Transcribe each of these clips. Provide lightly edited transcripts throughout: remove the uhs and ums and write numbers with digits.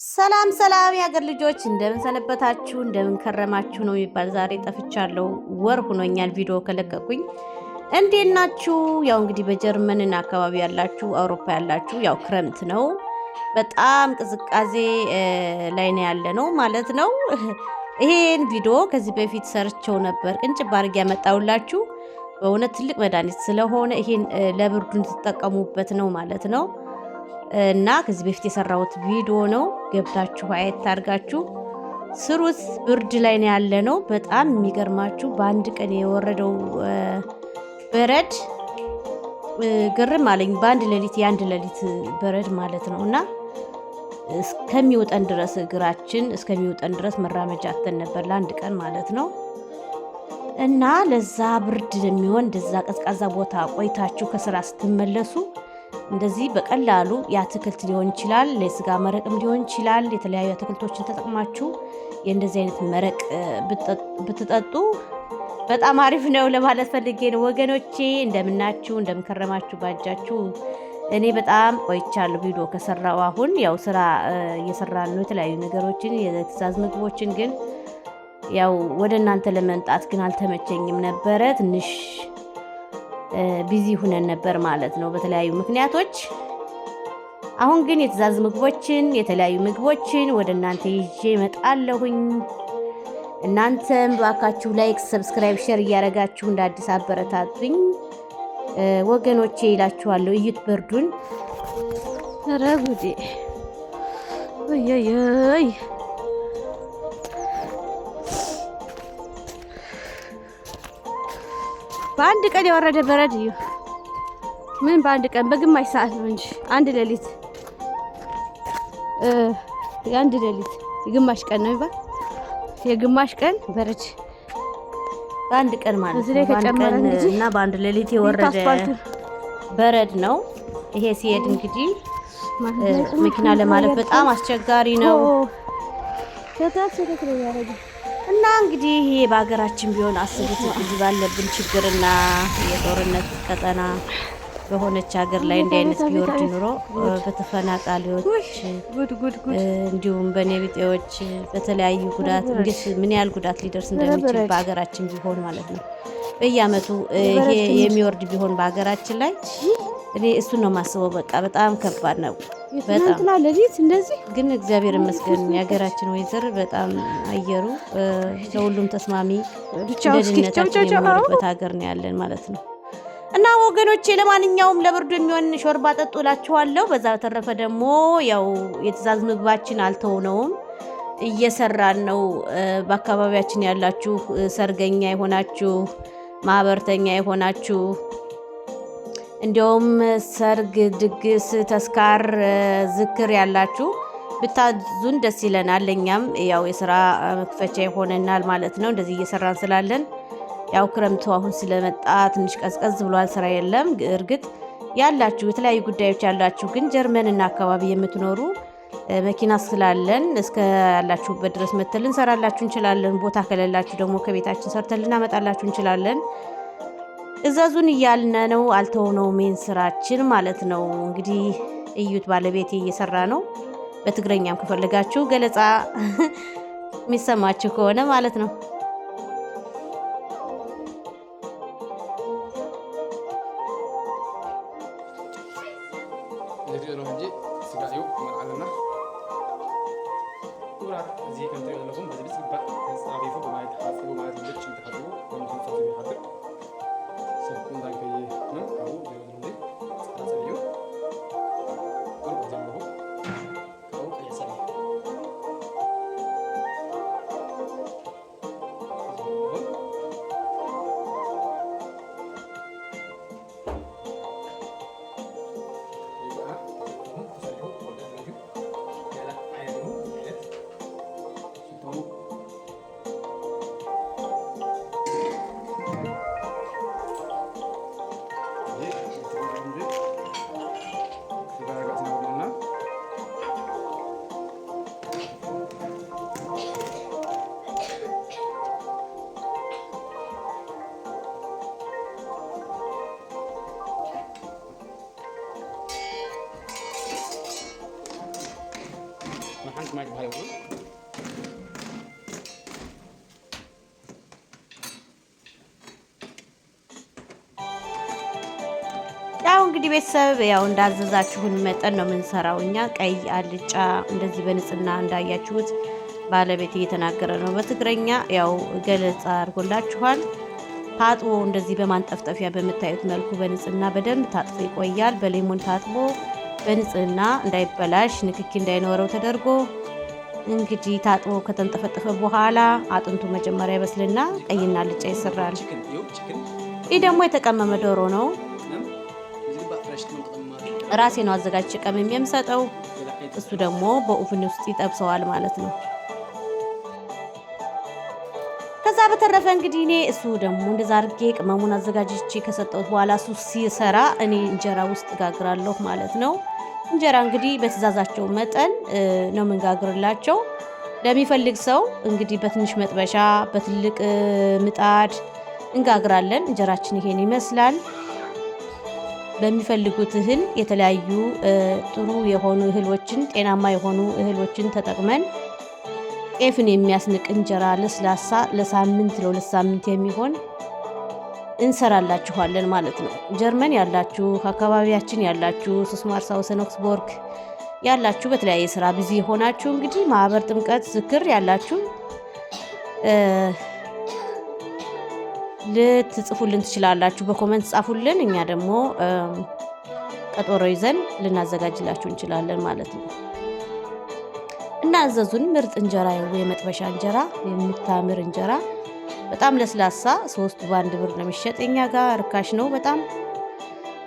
ሰላም ሰላም የሀገር ልጆች እንደምን ሰነበታችሁ እንደምን ከረማችሁ ነው የሚባል። ዛሬ ጠፍቻለሁ፣ ወር ሆኖኛል ቪዲዮ ከለቀቁኝ። እንዴት ናችሁ? ያው እንግዲህ በጀርመንና አካባቢ ያላችሁ አውሮፓ ያላችሁ ያው ክረምት ነው፣ በጣም ቅዝቃዜ ላይ ነው ያለ ነው ማለት ነው። ይሄን ቪዲዮ ከዚህ በፊት ሰርቸው ነበር፣ ቅንጭብ አድርጌ ያመጣሁላችሁ። በእውነት ትልቅ መድኃኒት ስለሆነ ይሄን ለብርዱ እንድትጠቀሙበት ነው ማለት ነው። እና ከዚህ በፊት የሰራሁት ቪዲዮ ነው፣ ገብታችሁ አየት አድርጋችሁ ስሩት። ብርድ ላይ ነው ያለ ነው። በጣም የሚገርማችሁ በአንድ ቀን የወረደው በረድ ግርም አለኝ። በአንድ ሌሊት የአንድ ሌሊት በረድ ማለት ነው። እና እስከሚወጠን ድረስ እግራችን እስከሚወጠን ድረስ መራመጃ አተን ነበር ለአንድ ቀን ማለት ነው። እና ለዛ ብርድ የሚሆን እንደዛ ቀዝቃዛ ቦታ ቆይታችሁ ከስራ ስትመለሱ እንደዚህ በቀላሉ የአትክልት ሊሆን ይችላል፣ ለስጋ መረቅም ሊሆን ይችላል። የተለያዩ አትክልቶችን ተጠቅማችሁ የእንደዚህ አይነት መረቅ ብትጠጡ በጣም አሪፍ ነው ለማለት ፈልጌ ነው ወገኖቼ። እንደምናችሁ እንደምከረማችሁ ባጃችሁ። እኔ በጣም ቆይቻለሁ ቪዲዮ ከሰራው። አሁን ያው ስራ እየሰራን ነው የተለያዩ ነገሮችን የትዕዛዝ ምግቦችን፣ ግን ያው ወደ እናንተ ለመምጣት ግን አልተመቸኝም ነበረ። ትንሽ ቢዚ ሁነን ነበር ማለት ነው በተለያዩ ምክንያቶች። አሁን ግን የትዕዛዝ ምግቦችን የተለያዩ ምግቦችን ወደ እናንተ ይዤ እመጣለሁኝ። እናንተም ባካችሁ ላይክ፣ ሰብስክራይብ፣ ሼር እያደረጋችሁ እንደ አዲስ አበረታቱኝ ወገኖቼ ይላችኋለሁ። እዩት በርዱን። ኧረ ጉዴ! ወየየይ! በአንድ ቀን የወረደ በረድ እዩ። ምን በአንድ ቀን በግማሽ ሰዓት ነው እንጂ አንድ ሌሊት የአንድ ሌሊት የግማሽ ቀን ነው ይባል። የግማሽ ቀን በረድ በአንድ ቀን ማለት ነው። በአንድ ቀን እና በአንድ ሌሊት የወረደ በረድ ነው። ይሄ ሲሄድ እንግዲህ መኪና ለማለፍ በጣም አስቸጋሪ ነው። እና እንግዲህ ይሄ በሀገራችን ቢሆን አስቡት፣ እዚህ ባለብን ችግርና የጦርነት ቀጠና በሆነች ሀገር ላይ እንዲህ አይነት ቢወርድ ኑሮ በተፈናቃሪዎች እንዲሁም በኔቢጤዎች በተለያዩ ጉዳት እንዴት ምን ያህል ጉዳት ሊደርስ እንደሚችል በሀገራችን ቢሆን ማለት ነው። በየአመቱ ይሄ የሚወርድ ቢሆን በሀገራችን ላይ እኔ እሱን ነው የማስበው። በቃ በጣም ከባድ ነው። በጣም ለሊት እንደዚህ ግን እግዚአብሔር ይመስገን የሀገራችን ወይዘር በጣም አየሩ ለሁሉም ተስማሚ ደህንነታችን የሚኖርበት ሀገር ነው ያለን ማለት ነው። እና ወገኖቼ ለማንኛውም ለብርዱ የሚሆን ሾርባ ጠጡ እላችኋለሁ። በዛ በተረፈ ደግሞ ያው የትዕዛዝ ምግባችን አልተውነውም፣ እየሰራን ነው። በአካባቢያችን ያላችሁ ሰርገኛ የሆናችሁ ማህበርተኛ የሆናችሁ እንዲሁም ሰርግ፣ ድግስ፣ ተስካር፣ ዝክር ያላችሁ ብታዙን ደስ ይለናል። ለኛም ያው የስራ መክፈቻ ይሆነናል ማለት ነው። እንደዚህ እየሰራን ስላለን ያው ክረምቱ አሁን ስለመጣ ትንሽ ቀዝቀዝ ብሏል፣ ስራ የለም። እርግጥ ያላችሁ የተለያዩ ጉዳዮች ያላችሁ ግን ጀርመንና አካባቢ የምትኖሩ መኪና ስላለን እስከ ያላችሁበት ድረስ መተልን እንሰራላችሁ እንችላለን። ቦታ ከሌላችሁ ደግሞ ከቤታችን ሰርተን ልናመጣላችሁ እንችላለን። እዛዙን እያልነ ነው፣ አልተውነውም ይሄን ስራችን ማለት ነው። እንግዲህ እዩት፣ ባለቤቴ እየሰራ ነው። በትግረኛም ከፈለጋችሁ ገለጻ የሚሰማችሁ ከሆነ ማለት ነው። ያው እንግዲህ ቤተሰብ ያው እንዳዘዛችሁን መጠን ነው የምንሰራው እኛ። ቀይ አልጫ እንደዚህ በንጽህና እንዳያችሁት ባለቤት እየተናገረ ነው በትግረኛ። ያው ገለጻ አድርጎላችኋል። ታጥቦ እንደዚህ በማንጠፍጠፊያ በምታዩት መልኩ በንጽህና በደንብ ታጥፎ ይቆያል። በሌሞን ታጥቦ በንጽህና እንዳይበላሽ ንክኪ እንዳይኖረው ተደርጎ እንግዲህ ታጥቦ ከተንጠፈጠፈ በኋላ አጥንቱ መጀመሪያ ይበስልና ቀይና አልጫ ይሰራል። ይህ ደግሞ የተቀመመ ዶሮ ነው። ራሴ ነው አዘጋጅቼ ቀምሜ የምሰጠው። እሱ ደግሞ በኦቭን ውስጥ ይጠብሰዋል ማለት ነው። ከዛ በተረፈ እንግዲህ እኔ እሱ ደግሞ እንደዛ አድርጌ ቅመሙን አዘጋጅቼ ከሰጠሁት በኋላ እሱ ሲሰራ እኔ እንጀራ ውስጥ ጋግራለሁ ማለት ነው። እንጀራ እንግዲህ በትእዛዛቸው መጠን ነው የምንጋግርላቸው። ለሚፈልግ ሰው እንግዲህ በትንሽ መጥበሻ በትልቅ ምጣድ እንጋግራለን። እንጀራችን ይሄን ይመስላል። በሚፈልጉት እህል የተለያዩ ጥሩ የሆኑ እህሎችን ጤናማ የሆኑ እህሎችን ተጠቅመን ጤፍን የሚያስንቅ እንጀራ ለስላሳ ለሳምንት ለሁለት ሳምንት የሚሆን እንሰራላችኋለን ማለት ነው። ጀርመን ያላችሁ አካባቢያችን ያላችሁ ሱስማር ሳውሰን ኦክስቦርግ ያላችሁ በተለያየ ስራ ቢዚ የሆናችሁ እንግዲህ ማህበር ጥምቀት ዝክር ያላችሁ ልትጽፉልን ትችላላችሁ። በኮመንት ጻፉልን። እኛ ደግሞ ቀጠሮ ይዘን ልናዘጋጅላችሁ እንችላለን ማለት ነው። እና አዘዙን። ምርጥ እንጀራ የመጥበሻ እንጀራ የምታምር እንጀራ በጣም ለስላሳ 3 በ1 ብር ነው የሚሸጥ። እኛ ጋር ርካሽ ነው በጣም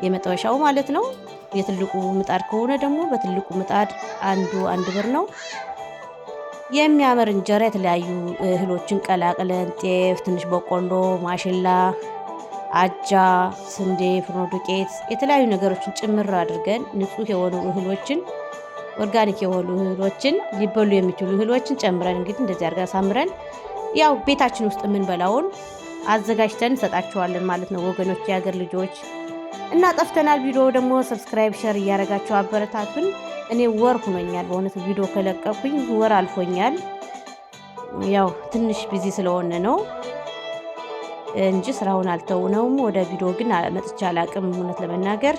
የመጥበሻው ማለት ነው። የትልቁ ምጣድ ከሆነ ደግሞ በትልቁ ምጣድ 1 ብር ነው። የሚያምር እንጀራ የተለያዩ እህሎችን ቀላቅለን ጤፍ፣ ትንሽ በቆሎ፣ ማሽላ፣ አጃ፣ ስንዴ፣ ፍርኖ ዱቄት የተለያዩ ነገሮችን ጭምር አድርገን ንጹህ የሆኑ እህሎችን ኦርጋኒክ የሆኑ እህሎችን ሊበሉ የሚችሉ እህሎችን ጨምረን እንግዲህ እንደዚህ አድርገን አሳምረን ያው ቤታችን ውስጥ የምንበላውን አዘጋጅተን እንሰጣችኋለን ማለት ነው ወገኖች፣ የሀገር ልጆች። እና ጠፍተናል። ቪዲዮ ደግሞ ሰብስክራይብ ሸር እያደረጋችሁ አበረታቱን። እኔ ወር ሆኖኛል በእውነት ቪዲዮ ከለቀኩኝ ወር አልፎኛል። ያው ትንሽ ቢዚ ስለሆነ ነው እንጂ ስራውን አልተውነውም። ወደ ቪዲዮ ግን መጥቻ አላቅም እውነት ለመናገር።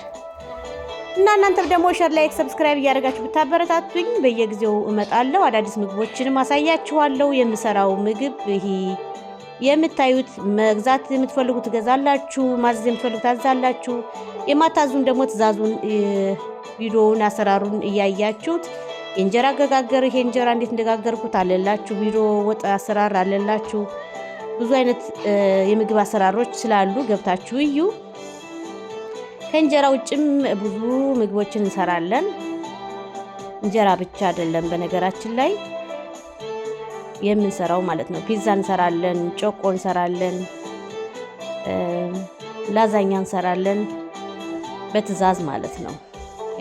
እና እናንተም ደግሞ ሸር ላይክ ሰብስክራይብ እያደረጋችሁ ብታበረታቱኝ በየጊዜው እመጣለሁ። አዳዲስ ምግቦችንም አሳያችኋለሁ። የምሰራው ምግብ ይሄ የምታዩት መግዛት የምትፈልጉ ትገዛላችሁ፣ ማዘዝ የምትፈልጉ ታዛላችሁ። የማታዙን ደግሞ ትእዛዙን ቪዲዮውን አሰራሩን እያያችሁት የእንጀራ አገጋገር ይሄ እንጀራ እንዴት እንደጋገርኩት አለላችሁ። ቪዲዮ ወጥ አሰራር አለላችሁ። ብዙ አይነት የምግብ አሰራሮች ስላሉ ገብታችሁ እዩ። ከእንጀራ ውጭም ብዙ ምግቦችን እንሰራለን። እንጀራ ብቻ አይደለም በነገራችን ላይ የምንሰራው ማለት ነው። ፒዛ እንሰራለን፣ ጮቆ እንሰራለን፣ ላዛኛ እንሰራለን በትእዛዝ ማለት ነው።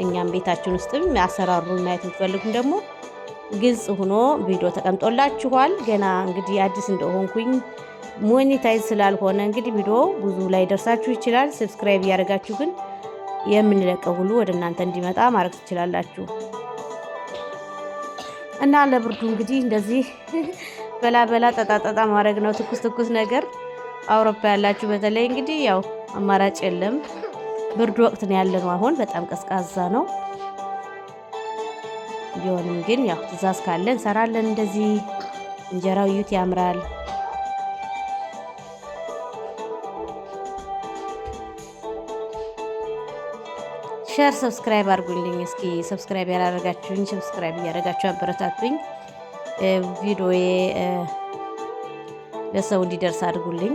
እኛም ቤታችን ውስጥም አሰራሩን ማየት የምትፈልጉም ደግሞ ግልጽ ሆኖ ቪዲዮ ተቀምጦላችኋል። ገና እንግዲህ አዲስ እንደሆንኩኝ ሞኔታይዝ ስላልሆነ እንግዲህ ቪዲዮ ብዙ ላይ ደርሳችሁ ይችላል። ሰብስክራይብ እያደረጋችሁ ግን የምንለቀው ሁሉ ወደ እናንተ እንዲመጣ ማድረግ ትችላላችሁ። እና ለብርዱ እንግዲህ እንደዚህ በላ ጠጣ ማድረግ ነው። ትኩስ ነገር አውሮፓ ያላችሁ በተለይ እንግዲህ ያው አማራጭ የለም። ብርድ ወቅት ነው ያለነው። አሁን በጣም ቀዝቃዛ ነው። ቢሆንም ግን ያው ትእዛዝ ካለ እንሰራለን። እንደዚህ እንጀራው እዩት ያምራል። ሼር ሰብስክራይብ አድርጉልኝ። እስኪ ሰብስክራይብ ያላደረጋችሁኝ ሰብስክራይብ እያደረጋችሁ አበረታቱኝ። ቪዲዮዬ ለሰው እንዲደርስ አድርጉልኝ።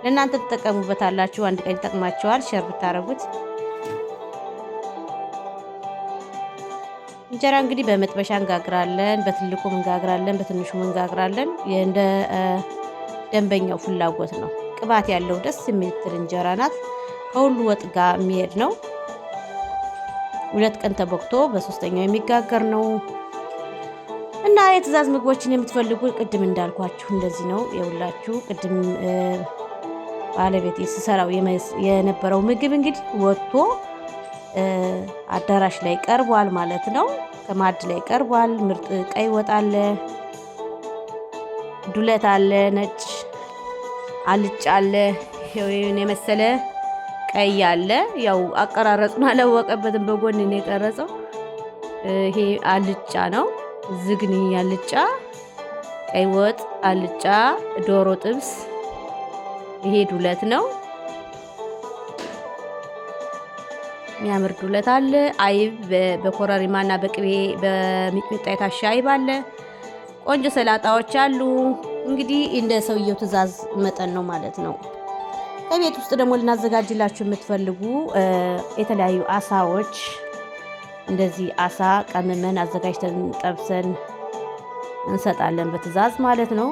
ለእናንተ ትጠቀሙበታላችሁ። አንድ ቀን ይጠቅማችኋል ሼር ብታረጉት። እንጀራ እንግዲህ በመጥበሻ እንጋግራለን፣ በትልቁም እንጋግራለን፣ በትንሹም እንጋግራለን። እንደ ደንበኛው ፍላጎት ነው። ቅባት ያለው ደስ የሚል እንጀራ ናት። ከሁሉ ወጥ ጋር የሚሄድ ነው። 2 ቀን ተቦክቶ በ3ኛው የሚጋገር ነው። እና የትእዛዝ ምግቦችን የምትፈልጉ ቅድም እንዳልኳችሁ እንደዚህ ነው የውላችሁ። ቅድም ባለቤቴ ሲሰራው የነበረው ምግብ እንግዲህ ወጥቶ አዳራሽ ላይ ቀርቧል ማለት ነው። ከማዕድ ላይ ቀርቧል። ምርጥ ቀይ ወጥ አለ፣ ዱለት አለ፣ ነጭ አልጫ አለ፣ ይሄን የመሰለ ቀይ አለ። ያው አቀራረጹን አላወቀበትም፣ በጎን ነው የቀረጸው። ይሄ አልጫ ነው፣ ዝግኒ አልጫ፣ ቀይ ወጥ አልጫ፣ ዶሮ ጥብስ። ይሄ ዱለት ነው፣ የሚያምር ዱለት አለ። አይብ በኮረሪማና በቅቤ በሚጥሚጣ የታሸ አይብ አለ። ቆንጆ ሰላጣዎች አሉ። እንግዲህ እንደ ሰውየው ትዕዛዝ መጠን ነው ማለት ነው። ከቤት ውስጥ ደግሞ ልናዘጋጅላችሁ የምትፈልጉ የተለያዩ አሳዎች እንደዚህ አሳ ቀምመን አዘጋጅተን ጠብሰን እንሰጣለን በትዕዛዝ ማለት ነው።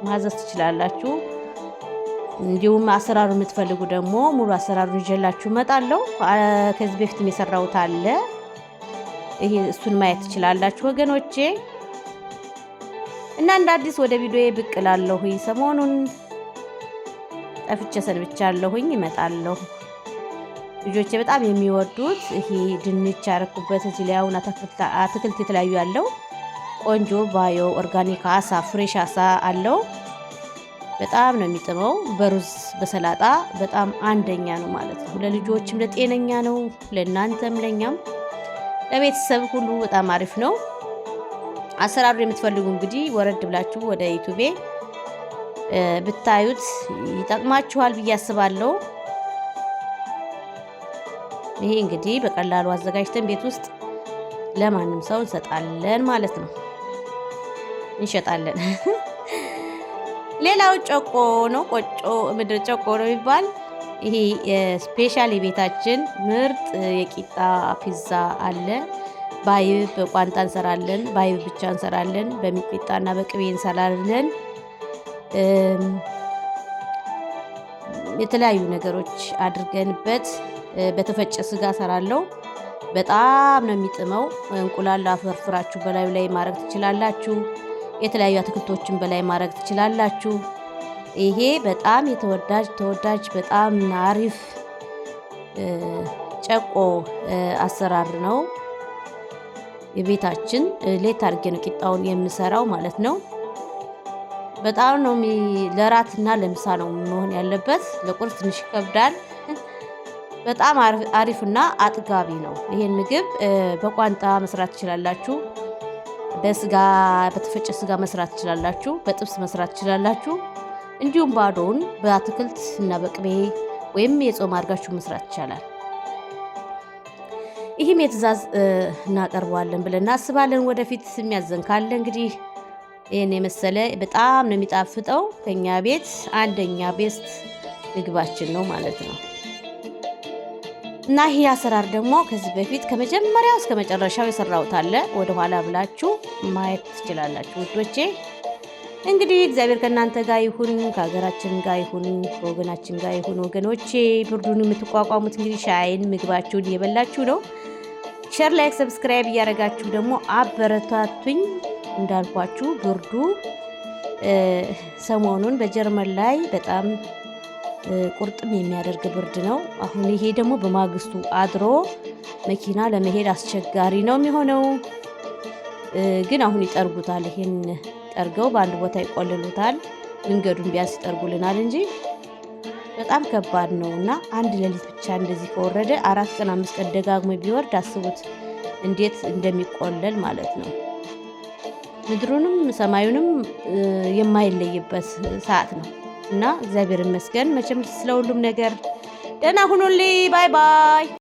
ማዘዝ ትችላላችሁ። እንዲሁም አሰራሩ የምትፈልጉ ደግሞ ሙሉ አሰራሩን ይዤላችሁ እመጣለሁ። ከዚህ በፊትም የሰራሁት አለ። ይሄ እሱን ማየት ትችላላችሁ ወገኖቼ። እና እንደ አዲስ ወደ ቪዲዮዬ ብቅ እላለሁኝ። ሰሞኑን ጠፍቼ ሰንብቻለሁኝ፣ እመጣለሁ። ልጆቼ በጣም የሚወዱት ይሄ ድንች ያረኩበት እዚህ ላይ አሁን አትክልት የተለያዩ ያለው ቆንጆ ባዮ ኦርጋኒክ አሳ ፍሬሽ አሳ አለው። በጣም ነው የሚጥመው። በሩዝ በሰላጣ በጣም አንደኛ ነው ማለት ነው። ለልጆችም ለጤነኛ ነው፣ ለእናንተም ለኛም ለቤተሰብ ሁሉ በጣም አሪፍ ነው። አሰራሩ የምትፈልጉ እንግዲህ ወረድ ብላችሁ ወደ ዩቲዩቤ ብታዩት ይጠቅማችኋል ብዬ አስባለሁ። ይሄ እንግዲህ በቀላሉ አዘጋጅተን ቤት ውስጥ ለማንም ሰው እንሰጣለን ማለት ነው፣ እንሸጣለን። ሌላው ጨቆ ነው። ቆጮ ምድር ጨቆ ነው የሚባል ይሄ ስፔሻል የቤታችን ምርጥ የቂጣ ፒዛ አለ። ባይብ በቋንጣ እንሰራለን፣ ባይብ ብቻ እንሰራለን፣ በሚጥሚጣና በቅቤ እንሰራለን። የተለያዩ ነገሮች አድርገንበት በተፈጨ ስጋ ሰራለው። በጣም ነው የሚጥመው። እንቁላል አፈርፍራችሁ በላዩ ላይ ማድረግ ትችላላችሁ። የተለያዩ አትክልቶችን በላይ ማድረግ ትችላላችሁ። ይሄ በጣም ተወዳጅ በጣም አሪፍ ጨቆ አሰራር ነው። የቤታችን ሌት አድርጌ ነው ቂጣውን የምሰራው ማለት ነው። በጣም ነው ለራትና ለምሳ ነው መሆን ያለበት። ለቁርስ ትንሽ ይከብዳል። በጣም አሪፍና አጥጋቢ ነው። ይሄን ምግብ በቋንጣ መስራት ትችላላችሁ። በስጋ በተፈጨ ስጋ መስራት ትችላላችሁ። በጥብስ መስራት ትችላላችሁ። እንዲሁም ባዶውን በአትክልት እና በቅቤ ወይም የጾም አድርጋችሁ መስራት ይቻላል። ይህም የትዕዛዝ እናቀርበዋለን ብለን እናስባለን። ወደፊት የሚያዘን ካለ እንግዲህ ይህን የመሰለ በጣም ነው የሚጣፍጠው። ከኛ ቤት አንደኛ ቤስት ምግባችን ነው ማለት ነው። እና ይሄ አሰራር ደግሞ ከዚህ በፊት ከመጀመሪያው እስከ መጨረሻው የሰራሁት አለ። ወደ ኋላ ብላችሁ ማየት ትችላላችሁ ውዶቼ። እንግዲህ እግዚአብሔር ከእናንተ ጋር ይሁን፣ ከሀገራችን ጋር ይሁን፣ ከወገናችን ጋር ይሁን። ወገኖቼ ብርዱን የምትቋቋሙት እንግዲህ ሻይን ምግባችሁን እየበላችሁ ነው። ሼር፣ ላይክ፣ ሰብስክራይብ እያደረጋችሁ ደግሞ አበረታቱኝ። እንዳልኳችሁ ብርዱ ሰሞኑን በጀርመን ላይ በጣም ቁርጥም የሚያደርግ ብርድ ነው። አሁን ይሄ ደግሞ በማግስቱ አድሮ መኪና ለመሄድ አስቸጋሪ ነው የሚሆነው። ግን አሁን ይጠርጉታል። ይሄን ጠርገው በአንድ ቦታ ይቆልሉታል። መንገዱን ቢያንስ ይጠርጉልናል እንጂ በጣም ከባድ ነው እና አንድ ሌሊት ብቻ እንደዚህ ከወረደ 4 ቀን 5 ቀን ደጋግሞ ቢወርድ አስቡት እንዴት እንደሚቆለል ማለት ነው። ምድሩንም ሰማዩንም የማይለይበት ሰዓት ነው እና እግዚአብሔር ይመስገን። መቼም ስለሁሉም ነገር ደህና ሁኑልኝ። ባይ ባይ።